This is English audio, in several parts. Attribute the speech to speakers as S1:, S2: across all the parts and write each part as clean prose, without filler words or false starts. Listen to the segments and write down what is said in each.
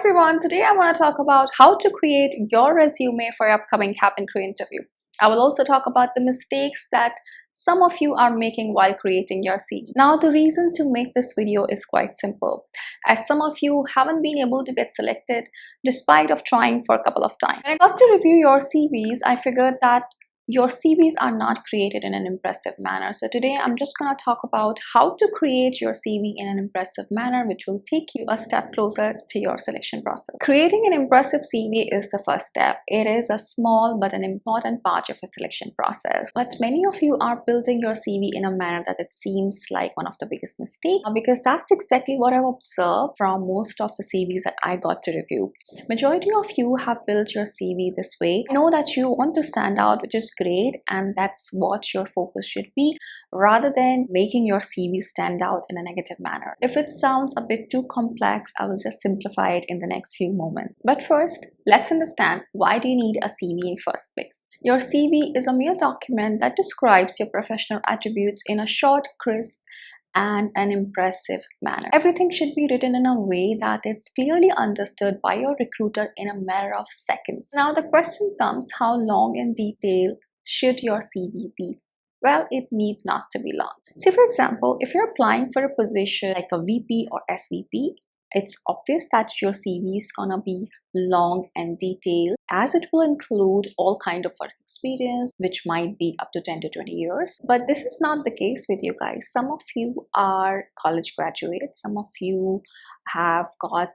S1: everyone, today I want to talk about how to create your resume for your upcoming cabin crew interview. I will also talk about the mistakes that some of you are making while creating your CV. Now, the reason to make this video is quite simple, as some of you haven't been able to get selected despite of trying for a couple of times. When I got to review your CVs, I figured that your CVs are not created in an impressive manner. So today I'm just going to talk about how to create your CV in an impressive manner, which will take you a step closer to your selection process. Creating an impressive CV is the first step. It is a small but an important part of a selection process. But many of you are building your CV in a manner that it seems like one of the biggest mistakes, because that's exactly what I've observed from most of the CVs that I got to review. Majority of you have built your CV this way. I know that you want to stand out, which is great, and that's what your focus should be, rather than making your CV stand out in a negative manner. If it sounds a bit too complex, I will just simplify it in the next few moments. But first, let's understand, why do you need a CV in first place? Your CV is a mere document that describes your professional attributes in a short, crisp, and an impressive manner. Everything should be written in a way that it's clearly understood by your recruiter in a matter of seconds. Now the question comes, how long in detail should your CV be? Well, it need not to be long. Say for example, if you're applying for a position like a VP or SVP, it's obvious that your CV is gonna be long and detailed, as it will include all kind of work experience, which might be up to 10 to 20 years. But this is not the case with you guys. Some of you are college graduates, some of you have got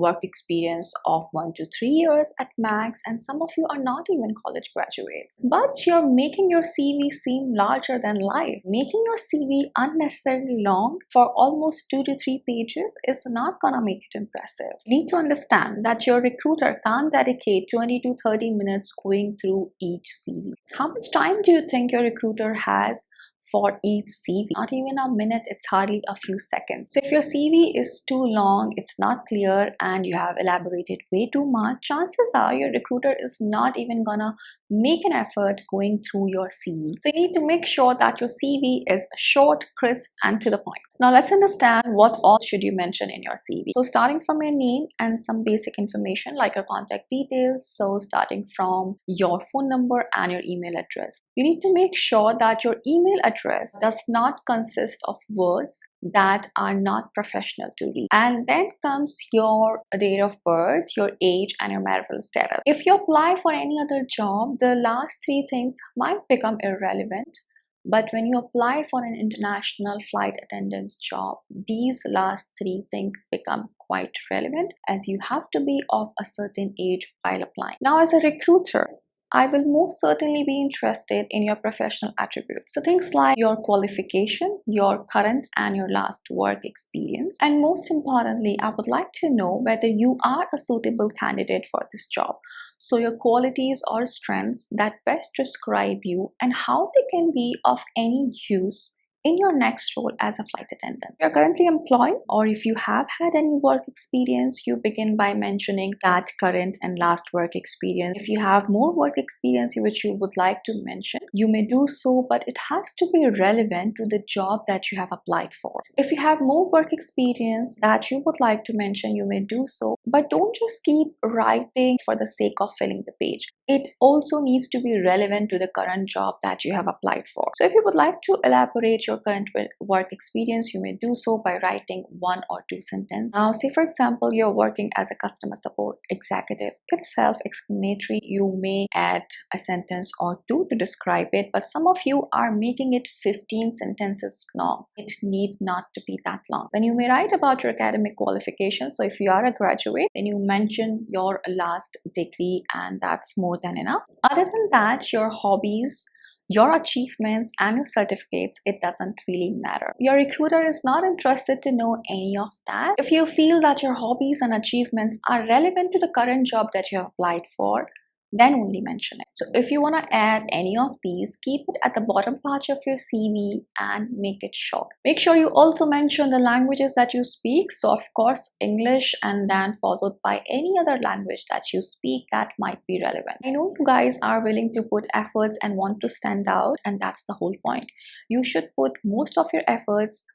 S1: work experience of 1 to 3 years at max, and some of you are not even college graduates. But you're making your CV seem larger than life. Making your CV unnecessarily long for almost 2 to 3 pages is not gonna make it impressive. You need to understand that your recruiter can't dedicate 20 to 30 minutes going through each CV. How much time do you think your recruiter has for each CV? Not even a minute, it's hardly a few seconds. So if your CV is too long, it's not clear, and you have elaborated way too much, chances are your recruiter is not even gonna make an effort going through your CV. So you need to make sure that your CV is short, crisp, and to the point. Now let's understand what all should you mention in your CV. So starting from your name and some basic information like your contact details. So starting from your phone number and your email address. You need to make sure that your email address does not consist of words that are not professional to read. And then comes your date of birth, your age, and your marital status. If you apply for any other job, the last 3 things might become irrelevant. But when you apply for an international flight attendant's job, these last 3 things become quite relevant, as you have to be of a certain age while applying. Now, as a recruiter, I will most certainly be interested in your professional attributes. So things like your qualification, your current and your last work experience. And most importantly, I would like to know whether you are a suitable candidate for this job. So your qualities or strengths that best describe you and how they can be of any use in your next role as a flight attendant. If you're currently employed, or if you have had any work experience, you begin by mentioning that current and last work experience. If you have more work experience which you would like to mention, you may do so, but it has to be relevant to the job that you have applied for. If you have more work experience that you would like to mention, you may do so, but don't just keep writing for the sake of filling the page. It also needs to be relevant to the current job that you have applied for. So if you would like to elaborate your current work experience, you may do so by writing 1 or 2 sentences. Now, say for example, you're working as a customer support executive. It's self-explanatory. You may add a sentence or 2 to describe it, but some of you are making it 15 sentences long. It need not to be that long. Then you may write about your academic qualifications. So if you are a graduate, then you mention your last degree, and that's more than enough. Other than that, your hobbies, your achievements, and your certificates, it doesn't really matter. Your recruiter is not interested to know any of that. If you feel that your hobbies and achievements are relevant to the current job that you have applied for, then only mention it. So if you want to add any of these, keep it at the bottom part of your CV and make it short. Make sure you also mention the languages that you speak. So of course English, and then followed by any other language that you speak that might be relevant. I know you guys are willing to put efforts and want to stand out, and that's the whole point. You should put most of your efforts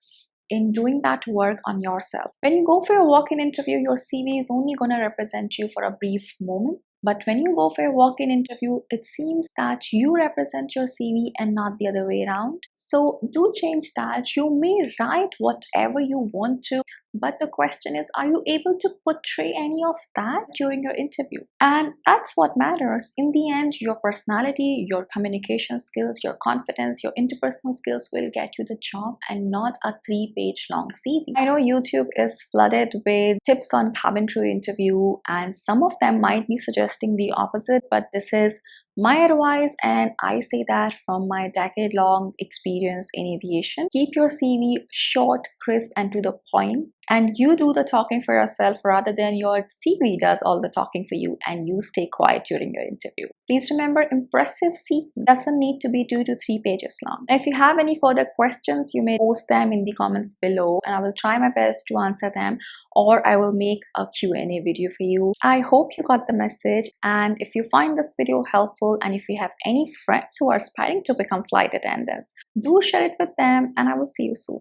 S1: in doing that work on yourself. When you go for a walk-in interview, your CV is only going to represent you for a brief moment. But when you go for a walk-in interview, it seems that you represent your CV and not the other way around. So do change that. You may write whatever you want to, but the question is, are you able to portray any of that during your interview? And that's what matters. In the end, your personality, your communication skills, your confidence, your interpersonal skills will get you the job and not a 3-page long CV. I know YouTube is flooded with tips on cabin crew interview, and some of them might be suggesting the opposite, but this is my advice, and I say that from my decade-long experience in aviation. Keep your CV short, crisp, and to the point, and you do the talking for yourself rather than your CV does all the talking for you and you stay quiet during your interview. Please remember, impressive CV doesn't need to be 2 to 3 pages long. If you have any further questions, you may post them in the comments below and I will try my best to answer them, or I will make a Q&A video for you. I hope you got the message, and if you find this video helpful and if you have any friends who are aspiring to become flight attendants, do share it with them, and I will see you soon.